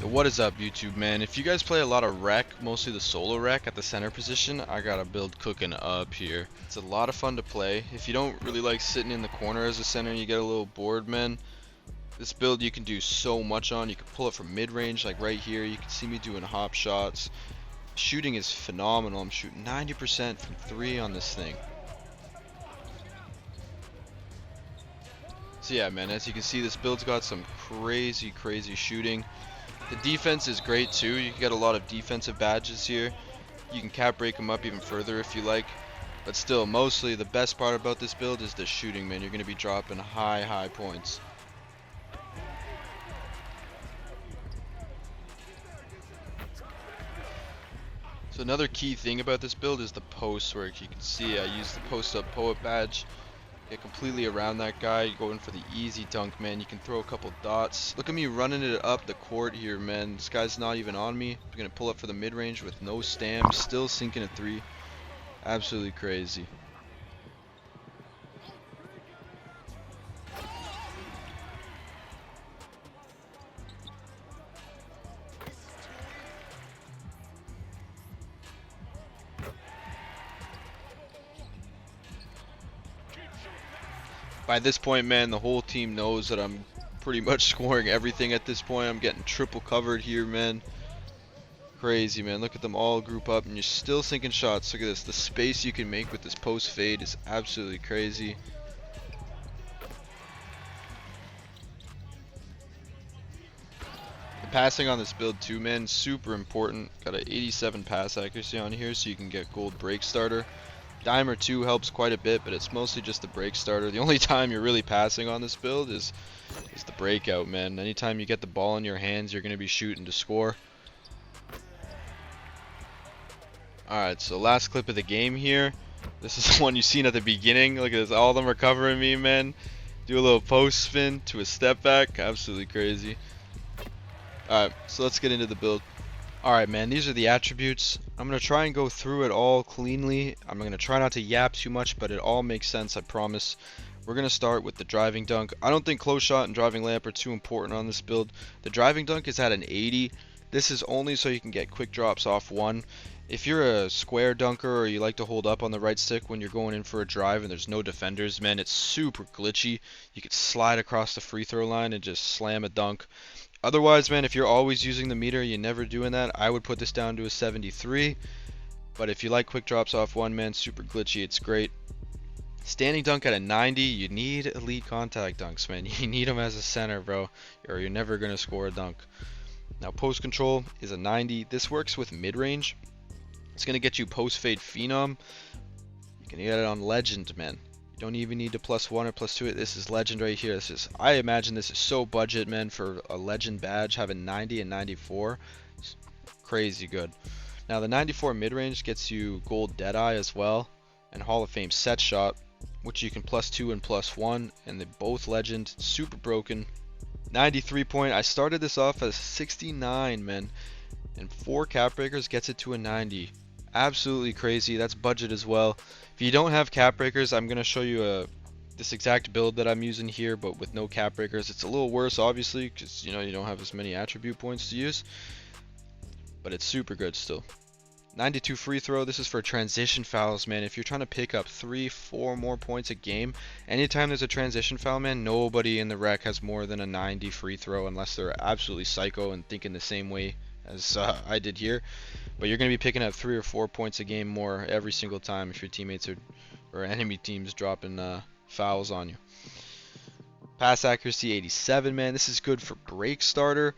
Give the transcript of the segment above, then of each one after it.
So what is up, YouTube, man? If you guys play a lot of rec, mostly the solo rec at the center position, I got a build cooking up here. It's a lot of fun to play. If you don't really like sitting in the corner as a center and you get a little bored, man, this build you can do so much on. You can pull it from mid-range, like right here. You can see me doing hop shots. Shooting is phenomenal. I'm shooting 90% from 3 on this thing. So yeah, man, as you can see, this build's got some crazy shooting. The defense is great too. You can get a lot of defensive badges here. You can cap break them up even further if you like. But still, mostly the best part about this build is the shooting, man. You're going to be dropping high points. So another key thing about this build is the post work. You can see I use the post up poet badge. Get completely around that guy, going for the easy dunk, man. You can throw a couple dots. Look at me running it up the court here, man. This guy's not even on me. I'm gonna pull up for the mid-range with no stam, still sinking a 3. Absolutely crazy. By this point, man, the whole team knows that I'm pretty much scoring everything at this point. I'm getting triple covered here, man. Crazy, man. Look at them all group up and you're still sinking shots. Look at this. The space you can make with this post fade is absolutely crazy. The passing on this build too, man, super important. Got an 87 pass accuracy on here so you can get gold break starter. Dime or 2 helps quite a bit, but it's mostly just the break starter. The only time you're really passing on this build is the breakout, man. Anytime you get the ball in your hands, you're going to be shooting to score. Alright, so last clip of the game here. This is the one you seen at the beginning. Look at this, all of them are covering me, man. Do a little post spin to a step back. Absolutely crazy. Alright, so let's get into the build. Alright, man, these are the attributes. I'm going to try and go through it all cleanly. I'm going to try not to yap too much, but it all makes sense, I promise. We're going to start with the driving dunk. I don't think close shot and driving layup are too important on this build. The driving dunk is at an 80. This is only so you can get quick drops off 1. If you're a square dunker or you like to hold up on the right stick when you're going in for a drive and there's no defenders, man, it's super glitchy. You could slide across the free throw line and just slam a dunk. Otherwise, man, if you're always using the meter, you're never doing that, I would put this down to a 73. But if you like quick drops off 1, man, super glitchy, it's great. Standing dunk at a 90, you need elite contact dunks, man. You need them as a center, bro, or you're never going to score a dunk. Now, post control is a 90. This works with mid-range. It's going to get you post fade phenom. You can get it on legend, man. You don't even need to +1 or +2 it. This is legend right here. This is, I imagine this is so budget, man, for a legend badge having 90 and 94. It's crazy good. Now the 94 mid-range gets you gold deadeye as well, and Hall of Fame set shot, which you can +2 and +1, and they're both legend. Super broken. 93 point. I started this off as 69, man, and 4 cap breakers gets it to a 90. Absolutely crazy. That's budget as well. If you don't have cap breakers, I'm going to show you this exact build that I'm using here, but with no cap breakers. It's a little worse, obviously, because you don't have as many attribute points to use, but it's super good still. 92 free throw. This is for transition fouls, man. If you're trying to pick up 3-4 more points a game, anytime there's a transition foul, man, nobody in the rec has more than a 90 free throw unless they're absolutely psycho and thinking the same way as I did here. But you're going to be picking up 3 or 4 points a game more every single time if your teammates or enemy teams dropping fouls on you. Pass accuracy 87, man. This is good for break starter.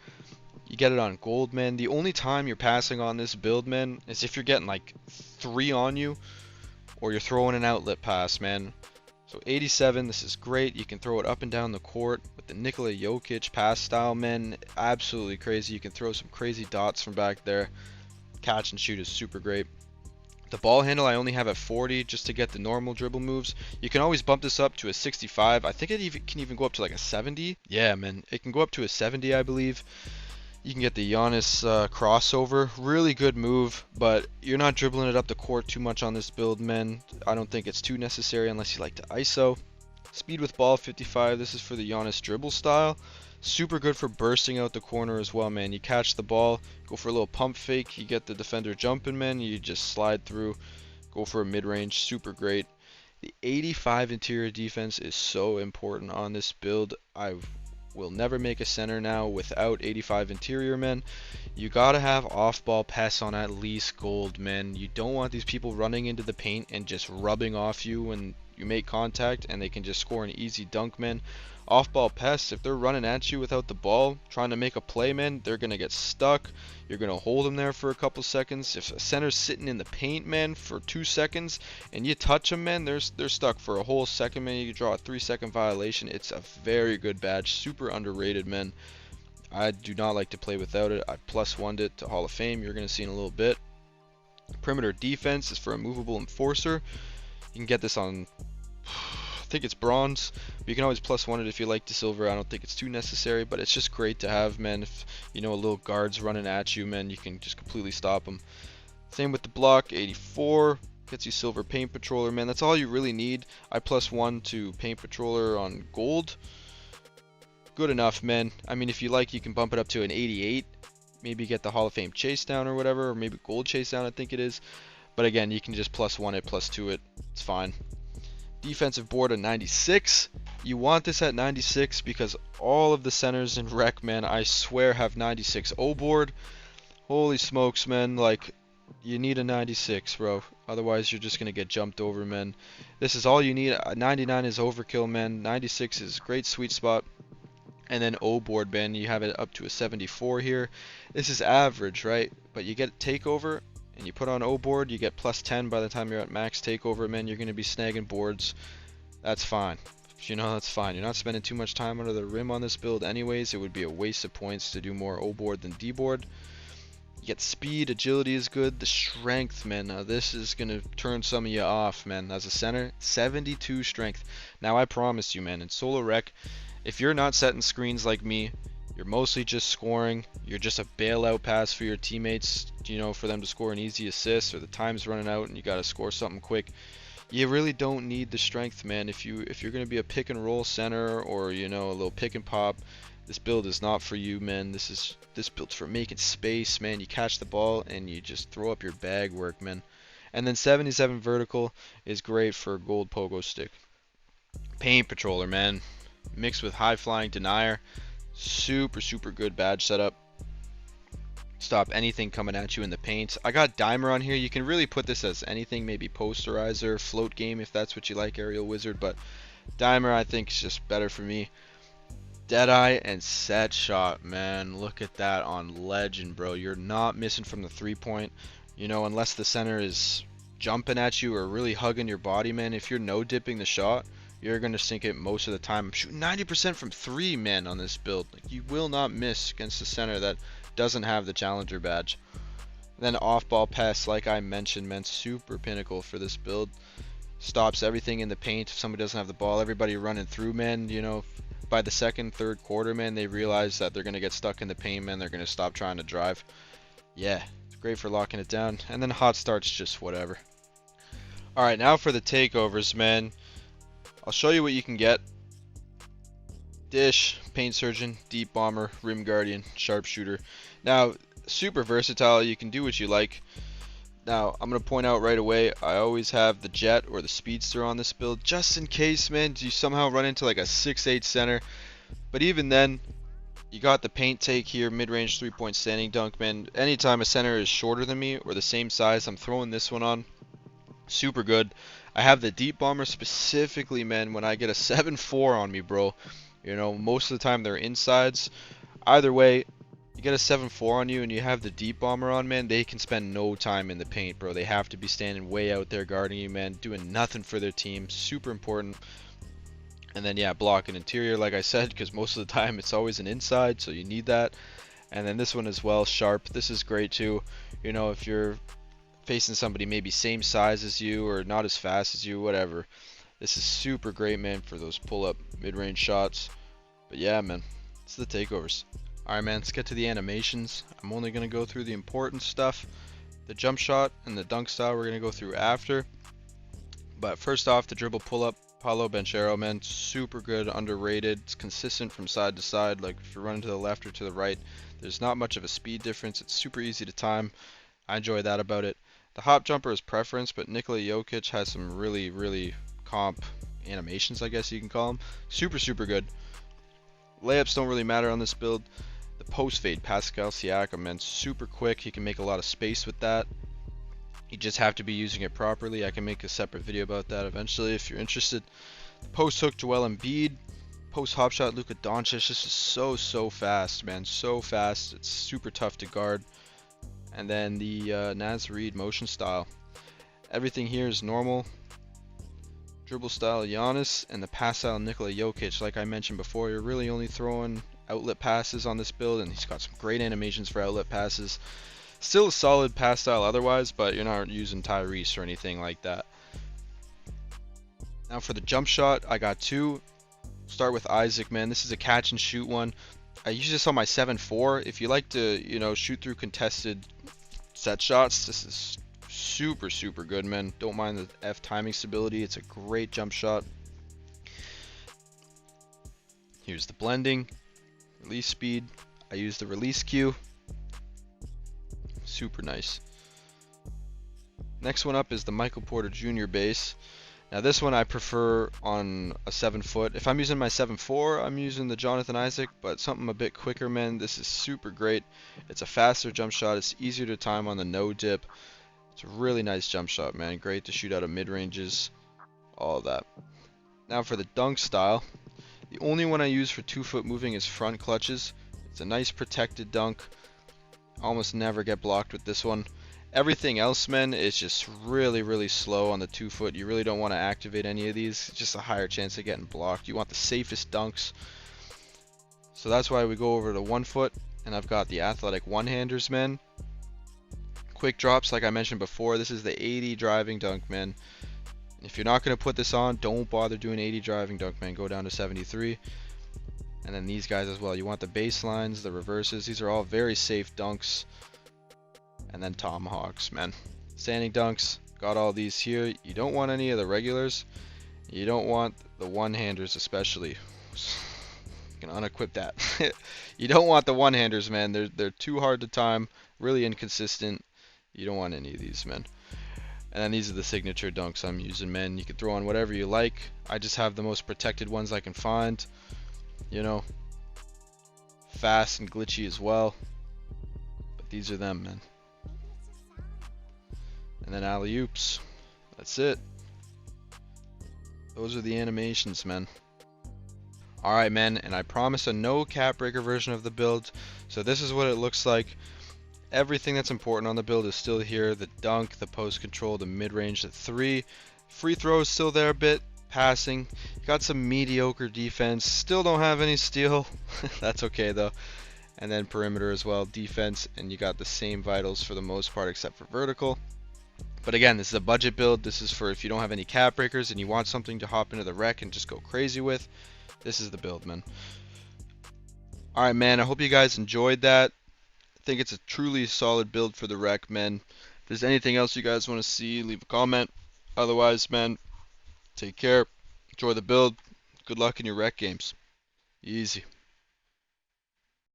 You get it on gold, man. The only time you're passing on this build, man, is if you're getting like 3 on you or you're throwing an outlet pass, man. So 87, this is great. You can throw it up and down the court with the Nikola Jokic pass style, man. Absolutely crazy. You can throw some crazy dots from back there. Catch and shoot is super great. The ball handle I only have at 40 just to get the normal dribble moves. You can always bump this up to a 65. I think it can even go up to like a 70. Yeah, man, it can go up to a 70, I believe. You can get the Giannis crossover. Really good move, but you're not dribbling it up the court too much on this build, man. I don't think it's too necessary unless you like to ISO. Speed with ball 55. This is for the Giannis dribble style. Super good for bursting out the corner as well, man. You catch the ball, go for a little pump fake, you get the defender jumping, man. You just slide through, go for a mid-range. Super great. The 85 interior defense is so important on this build. I will never make a center now without 85 interior, men. You gotta have off-ball pass on at least gold, men. You don't want these people running into the paint and just rubbing off you when you make contact and they can just score an easy dunk, man. Off-ball pests, if they're running at you without the ball, trying to make a play, man, they're gonna get stuck. You're gonna hold them there for a couple seconds. If a center's sitting in the paint, man, for 2 seconds, and you touch them, man, they're stuck for a whole second, man. You can draw a 3-second violation. It's a very good badge, super underrated, man. I do not like to play without it. I +1'd it to Hall of Fame. You're gonna see in a little bit. Perimeter defense is for a movable enforcer. You can get this on, I think it's bronze, but you can always +1 it if you like the silver. I don't think it's too necessary, but it's just great to have, man. If you know a little guard's running at you, man, you can just completely stop them. Same with the block, 84 gets you silver paint patroller, man. That's all you really need. I +1 to paint patroller on gold. Good enough, man. I mean, if you like, you can bump it up to an 88. Maybe get the Hall of Fame chase down or whatever, or maybe gold chase down, I think it is. But again, you can just +1 it, +2 it. It's fine. Defensive board of 96. You want this at 96 because all of the centers in rec, man, I swear have 96 O board. Holy smokes, man. Like, you need a 96, bro. Otherwise, you're just going to get jumped over, man. This is all you need. 99 is overkill, man. 96 is great sweet spot. And then O board, man, you have it up to a 74 here. This is average, right? But you get takeover and you put on O board, you get +10 by the time you're at max takeover, man. You're going to be snagging boards. That's fine. You know, that's fine. You're not spending too much time under the rim on this build anyways. It would be a waste of points to do more O board than D board. You get speed, agility is good. The strength, man, now this is going to turn some of you off, man. As a center, 72 strength. Now I promise you, man, in solo rec, if you're not setting screens like me, you're mostly just scoring. You're just a bailout pass for your teammates, you know, for them to score an easy assist, or the time's running out and you got to score something quick. You really don't need the strength, man. If you're going to be a pick and roll center, or you know, a little pick and pop, this build is not for you, man. This build's for making space, man. You catch the ball and you just throw up your bag work, man. And then 77 vertical is great for gold pogo stick. Paint patroller, man, mixed with high flying denier. Super good badge setup. Stop anything coming at you in the paint. I got dimer on here. You can really put this as anything, maybe posterizer, float game if that's what you like, aerial wizard, but dimer I think is just better for me. Deadeye and set shot, man. Look at that on legend, bro. You're not missing from the 3-point, you know, unless the center is jumping at you or really hugging your body, man. If you're no dipping the shot, you're going to sink it most of the time. I'm shooting 90% from 3, man, on this build. Like, you will not miss against a center that doesn't have the challenger badge. Then off-ball pass, like I mentioned, man, super pinnacle for this build. Stops everything in the paint. If somebody doesn't have the ball, everybody running through, man, you know, by the second, third quarter, man, they realize that they're going to get stuck in the paint, man. They're going to stop trying to drive. Yeah, it's great for locking it down. And then hot start's just whatever. Alright, now for the takeovers, man. I'll show you what you can get. Dish, Paint Surgeon, Deep Bomber, Rim Guardian, Sharpshooter. Now, super versatile. You can do what you like. Now, I'm going to point out right away, I always have the Jet or the Speedster on this build, just in case, man, you somehow run into like a 6'8 center. But even then, you got the paint take here, mid-range 3-point standing dunk, man. Anytime a center is shorter than me or the same size, I'm throwing this one on. Super good. I have the Deep Bomber specifically, man, when I get a 7'4 on me, bro. You know, most of the time they're insides. Either way, you get a 7'4 on you and you have the Deep Bomber on, man, they can spend no time in the paint, bro. They have to be standing way out there guarding you, man, doing nothing for their team. Super important. And then, yeah, block and interior, like I said, because most of the time it's always an inside, so you need that. And then this one as well, Sharp. This is great too. You know, if you're facing somebody maybe same size as you or not as fast as you, whatever. This is super great, man, for those pull-up mid-range shots. But yeah, man, it's the takeovers. Alright, man, let's get to the animations. I'm only going to go through the important stuff. The jump shot and the dunk style we're going to go through after. But first off, the dribble pull-up. Paulo Banchero, man, super good, underrated. It's consistent from side to side. Like if you're running to the left or to the right, there's not much of a speed difference. It's super easy to time. I enjoy that about it. The hop jumper is preference, but Nikola Jokic has some really, really comp animations, I guess you can call them. Super, super good. Layups don't really matter on this build. The post fade, Pascal Siakam, man, super quick. He can make a lot of space with that. You just have to be using it properly. I can make a separate video about that eventually if you're interested. Post hook, Joel Embiid. Post hop shot, Luka Doncic. This is so fast, man. So fast. It's super tough to guard. And then the Naz Reid motion style. Everything here is normal. Dribble style Giannis and the pass style Nikola Jokic. Like I mentioned before, you're really only throwing outlet passes on this build, and he's got some great animations for outlet passes. Still a solid pass style otherwise, but you're not using Tyrese or anything like that. Now for the jump shot, I got two. Start with Isaac, man. This is a catch and shoot one. I use this on my 7-4. If you like to, shoot through contested set shots, this is super good, man. Don't mind the F timing stability. It's a great jump shot. Here's the blending, release speed. I use the release cue. Super nice. Next one up is the Michael Porter Jr. base. Now this one I prefer on a 7-foot. If I'm using my 7-4, I'm using the Jonathan Isaac, but something a bit quicker, man. This is super great. It's a faster jump shot. It's easier to time on the no dip. It's a really nice jump shot, man. Great to shoot out of mid-ranges. All of that. Now for the dunk style. The only one I use for 2-foot moving is front clutches. It's a nice protected dunk. Almost never get blocked with this one. Everything else, man, is just really slow on the 2-foot. You really don't want to activate any of these. It's just a higher chance of getting blocked. You want the safest dunks. So that's why we go over to 1-foot. And I've got the athletic one-handers, man. Quick drops, like I mentioned before. This is the 80 driving dunk, man. If you're not going to put this on, don't bother doing 80 driving dunk, man. Go down to 73. And then these guys as well. You want the baselines, the reverses. These are all very safe dunks. And then tomahawks, man. Standing dunks, got all these here. You don't want any of the regulars. You don't want the one-handers especially. You can unequip that. You don't want the one-handers, man. They're too hard to time, really inconsistent. You don't want any of these, man. And then these are the signature dunks I'm using, man. You can throw on whatever you like. I just have the most protected ones I can find. Fast and glitchy as well. But these are them, man. And then alley-oops. That's it. Those are the animations, man. Alright, man, and I promise a no cap breaker version of the build. So this is what it looks like. Everything that's important on the build is still here. The dunk, the post control, the mid-range, the three. Free throw is still there a bit. Passing. Got some mediocre defense. Still don't have any steal. That's okay, though. And then perimeter as well. Defense, and you got the same vitals for the most part except for vertical. But again, this is a budget build. This is for if you don't have any cap breakers and you want something to hop into the rec and just go crazy with. This is the build, man. Alright, man. I hope you guys enjoyed that. I think it's a truly solid build for the rec, man. If there's anything else you guys want to see, leave a comment. Otherwise, man, take care. Enjoy the build. Good luck in your rec games. Easy.